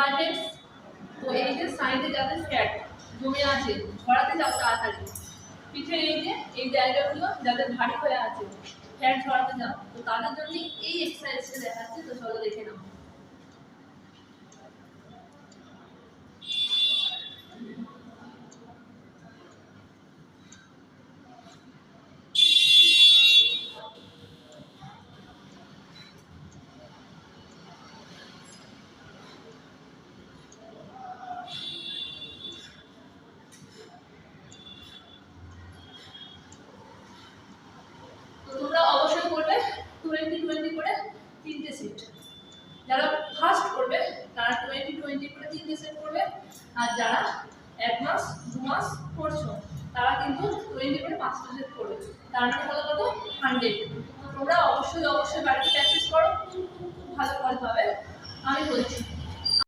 Vertex. তো এই যে সাইডে যাদের ফ্যাট জমে আছে ঝরাতে যাও তাড়াতাড়ি। পিঠে এই জায়গাগুলো যাদের ভারী হয়ে আছে ফ্যাট ঝরাতে যাও, তো তাদের জন্য এই এক্সারসাইজটা দেখাচ্ছে। তো চলো দেখে নাও। তোমরা অবশ্যই করবে 20-20 করে 3টে সেট। যারা ফার্স্ট করবে তারা 20-20 করে 3টে সেট করবে, আর যারা 1 মাস 2 মাস করছো তারা কিন্তু 20 করে 5টা সেট করবে। তার মানে হলো কত 100। তোমরা অবশ্যই বাড়িতে প্র্যাকটিস করো, খুব ভালো ফল পাবে আমি বলছি।